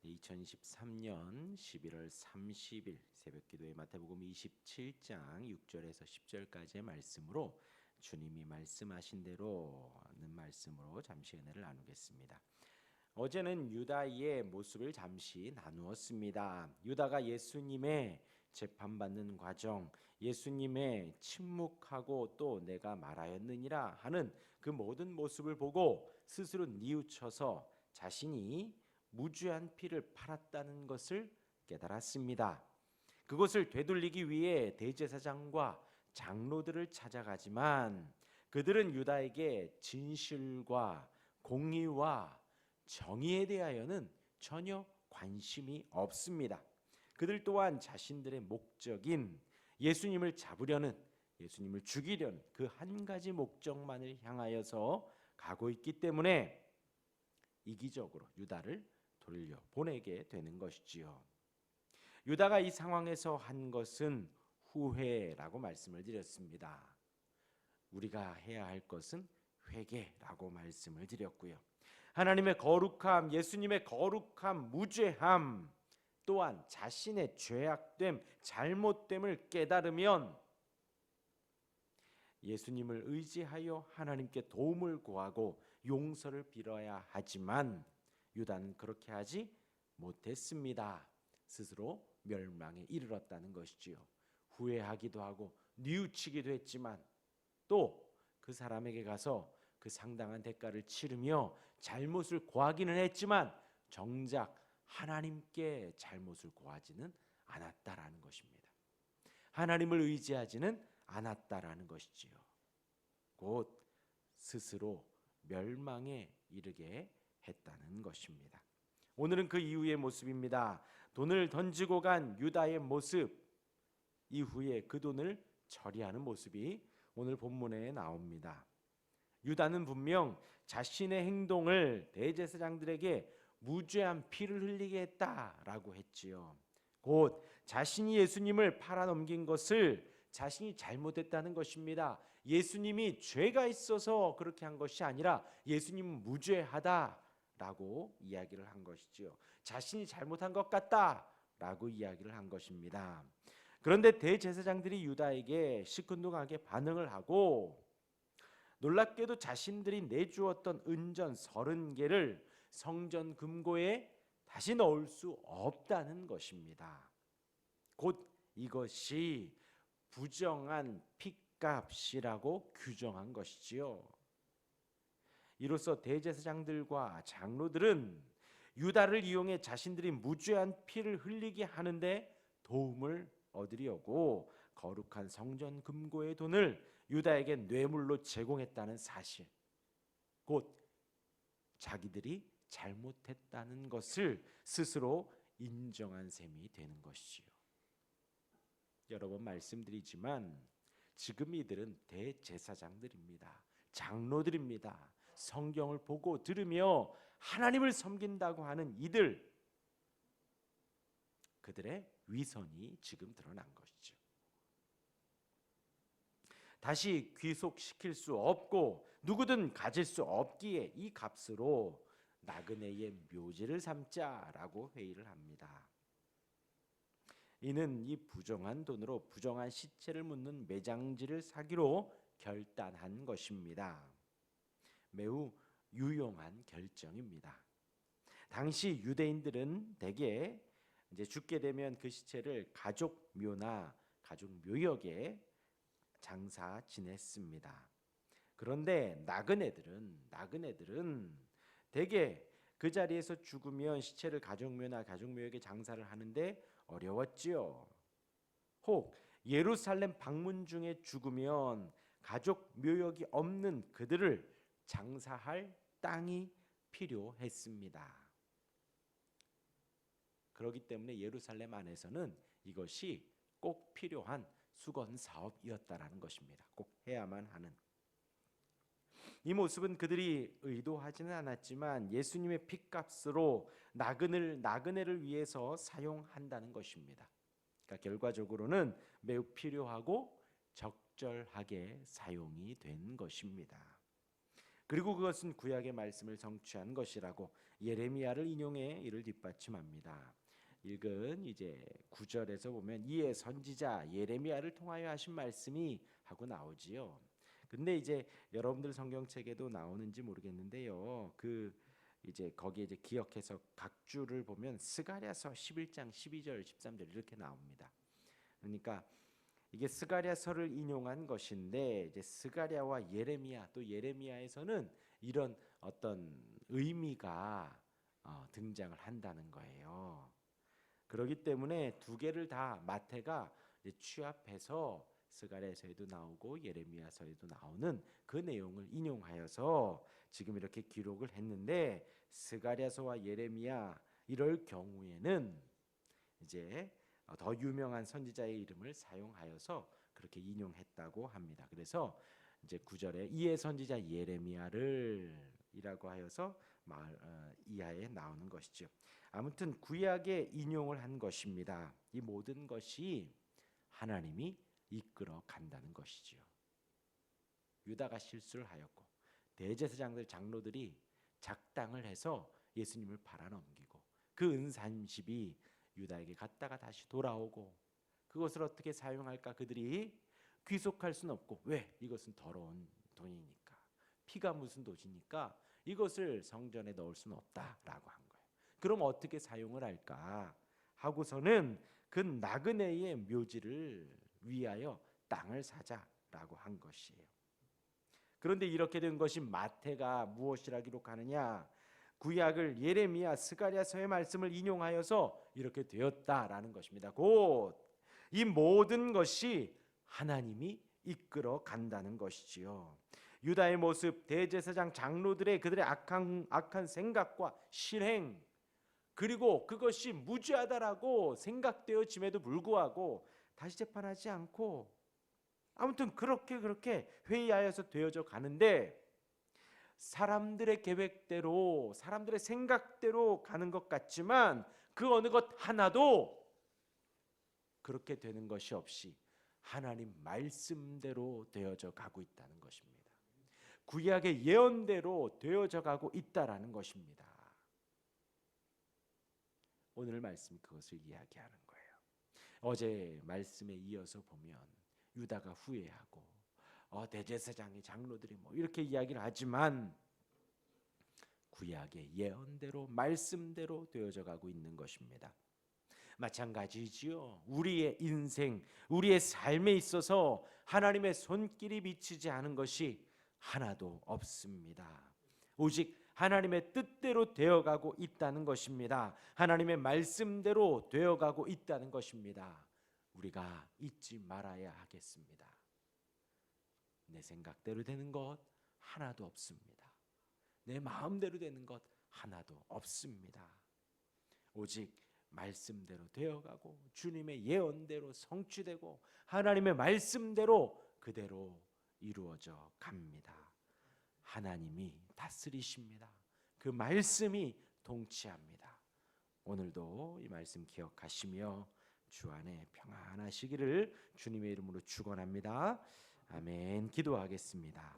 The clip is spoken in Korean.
2023년 11월 30일 새벽기도의 마태복음 27장 6절에서 10절까지의 말씀으로 주님이 말씀하신 대로는 말씀으로 잠시 은혜를 나누겠습니다. 어제는 유다의 모습을 잠시 나누었습니다. 유다가 예수님의 재판받는 과정, 예수님의 침묵하고 또 내가 말하였느니라 하는 그 모든 모습을 보고 스스로 뉘우쳐서 자신이 무죄한 피를 팔았다는 것을 깨달았습니다. 그것을 되돌리기 위해 대제사장과 장로들을 찾아가지만 그들은 유다에게 진실과 공의와 정의에 대하여는 전혀 관심이 없습니다. 그들 또한 자신들의 목적인 예수님을 잡으려는, 예수님을 죽이려는 그 한 가지 목적만을 향하여서 가고 있기 때문에 이기적으로 유다를 돌려 보내게 되는 것이지요. 유다가 이 상황에서 한 것은 후회라고 말씀을 드렸습니다. 우리가 해야 할 것은 회개라고 말씀을 드렸고요. 하나님의 거룩함, 예수님의 거룩함, 무죄함, 또한 자신의 죄악됨, 잘못됨을 깨달으면 예수님을 의지하여 하나님께 도움을 구하고 용서를 빌어야 하지만 유다는 그렇게 하지 못했습니다. 스스로 멸망에 이르렀다는 것이지요. 후회하기도 하고 뉘우치기도 했지만 또 그 사람에게 가서 그 상당한 대가를 치르며 잘못을 고하기는 했지만 정작 하나님께 잘못을 고하지는 않았다라는 것입니다. 하나님을 의지하지는 않았다라는 것이지요. 곧 스스로 멸망에 이르게 했다는 것입니다. 오늘은 그 이후의 모습입니다. 돈을 던지고 간 유다의 모습, 이후에 그 돈을 처리하는 모습이 오늘 본문에 나옵니다. 유다는 분명 자신의 행동을 대제사장들에게 무죄한 피를 흘리게 했다라고 했지요. 곧 자신이 예수님을 팔아넘긴 것을 자신이 잘못했다는 것입니다. 예수님이 죄가 있어서 그렇게 한 것이 아니라 예수님은 무죄하다라고 이야기를 한 것이지요. 자신이 잘못한 것 같다라고 이야기를 한 것입니다. 그런데 대제사장들이 유다에게 시큰둥하게 반응을 하고 놀랍게도 자신들이 내주었던 은전 30개를 성전 금고에 다시 넣을 수 없다는 것입니다. 곧 이것이 부정한 핏값이라고 규정한 것이지요. 이로써 대제사장들과 장로들은 유다를 이용해 자신들이 무죄한 피를 흘리게 하는데 도움을 얻으려고 거룩한 성전 금고의 돈을 유다에게 뇌물로 제공했다는 사실, 곧 자기들이 잘못했다는 것을 스스로 인정한 셈이 되는 것이지요. 여러 번 말씀드리지만 지금 이들은 대제사장들입니다. 장로들입니다. 성경을 보고 들으며 하나님을 섬긴다고 하는 이들, 그들의 위선이 지금 드러난 것이죠. 다시 귀속시킬 수 없고 누구든 가질 수 없기에 이 값으로 나그네의 묘지를 삼자라고 회의를 합니다. 이는 이 부정한 돈으로 부정한 시체를 묻는 매장지를 사기로 결단한 것입니다. 매우 유용한 결정입니다. 당시 유대인들은 대개 이제 죽게 되면 그 시체를 가족묘나 가족묘역에 장사 지냈습니다. 그런데 나그네들은 대개 그 자리에서 죽으면 시체를 가족묘나 가족묘역에 장사를 하는데 어려웠지요. 혹 예루살렘 방문 중에 죽으면 가족묘역이 없는 그들을 장사할 땅이 필요했습니다. 그렇기 때문에 예루살렘 안에서는 이것이 꼭 필요한 수건 사업이었다라는 것입니다. 꼭 해야만 하는. 이 모습은 그들이 의도하지는 않았지만 예수님의 핏값으로 나그네를 위해서 사용한다는 것입니다. 그러니까 결과적으로는 매우 필요하고 적절하게 사용이 된 것입니다. 그리고 그것은 구약의 말씀을 성취한 것이라고 예레미야를 인용해 이를 뒷받침합니다. 읽은 이제 9절에서 보면 이에 선지자 예레미야를 통하여 하신 말씀이 하고 나오지요. 근데 이제 여러분들 성경책에도 나오는지 모르겠는데요. 그 이제 거기에 이제 기억해서 각 줄을 보면 스가랴서 11장 12절 13절 이렇게 나옵니다. 그러니까 이게 스가랴서를 인용한 것인데 이제 스가랴와 예레미야 또 예레미야에서는 이런 어떤 의미가 등장을 한다는 거예요. 그렇기 때문에 두 개를 다 마태가 이제 취합해서 스가랴서에도 나오고 예레미야서에도 나오는 그 내용을 인용하여서 지금 이렇게 기록을 했는데 스가랴서와 예레미야 이럴 경우에는 이제 더 유명한 선지자의 이름을 사용하여서 그렇게 인용했다고 합니다. 그래서 이제 9절에 이에 선지자 예레미야를 이라고 하여서 이하에 나오는 것이죠. 아무튼 구약에 인용을 한 것입니다. 이 모든 것이 하나님이 이끌어 간다는 것이지요. 유다가 실수를 하였고 대제사장들 장로들이 작당을 해서 예수님을 팔아넘기고 그 은30이 유다에게 갔다가 다시 돌아오고 그것을 어떻게 사용할까 그들이 귀속할 수는 없고 왜? 이것은 더러운 돈이니까 피가 묻은 도시니까 이것을 성전에 넣을 수는 없다라고 한 거예요. 그럼 어떻게 사용을 할까 하고서는 그 나그네의 묘지를 위하여 땅을 사자라고 한 것이에요. 그런데 이렇게 된 것이 마태가 무엇이라 기록하느냐? 구약을 예레미야 스가랴서의 말씀을 인용하여서 이렇게 되었다라는 것입니다. 곧 이 모든 것이 하나님이 이끌어 간다는 것이지요. 유다의 모습, 대제사장 장로들의 그들의 악한 생각과 실행, 그리고 그것이 무죄하다라고 생각되어짐에도 불구하고 다시 재판하지 않고 아무튼 그렇게 회의하여서 되어져 가는데 사람들의 계획대로 사람들의 생각대로 가는 것 같지만 그 어느 것 하나도 그렇게 되는 것이 없이 하나님 말씀대로 되어져 가고 있다는 것입니다. 구약의 예언대로 되어져 가고 있다라는 것입니다. 오늘 말씀 그것을 이야기하는 거예요. 어제 말씀에 이어서 보면 유다가 후회하고 대제사장의 장로들이 뭐 이렇게 이야기를 하지만 구약의 예언대로 말씀대로 되어져 가고 있는 것입니다. 마찬가지지요. 우리의 인생, 우리의 삶에 있어서 하나님의 손길이 미치지 않은 것이 하나도 없습니다. 오직 하나님의 뜻대로 되어가고 있다는 것입니다. 하나님의 말씀대로 되어가고 있다는 것입니다. 우리가 잊지 말아야 하겠습니다. 내 생각대로 되는 것 하나도 없습니다. 내 마음대로 되는 것 하나도 없습니다. 오직 말씀대로 되어가고 주님의 예언대로 성취되고 하나님의 말씀대로 그대로 이루어져 갑니다. 하나님이 다스리십니다. 그 말씀이 통치합니다. 오늘도 이 말씀 기억하시며 주 안에 평안하시기를 주님의 이름으로 축원합니다. 아멘. 기도하겠습니다.